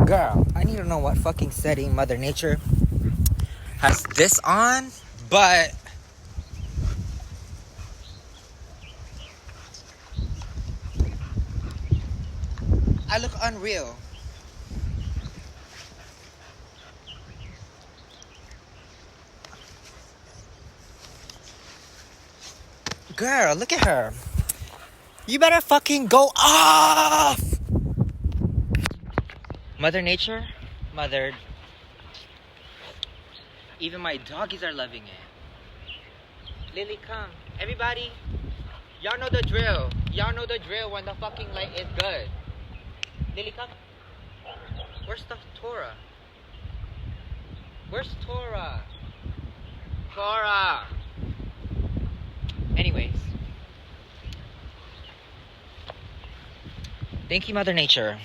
Girl, I need to know what fucking setting Mother Nature has this on, but I look unreal. Girl, look at her. You better fucking go off! Mother Nature, mother. Even my doggies are loving it. Lily, come. Everybody, y'all know the drill. Y'all know the drill when the fucking light is good. Lily, come. Where's the Tora? Where's Tora? Tora! Anyways. Thank you, Mother Nature.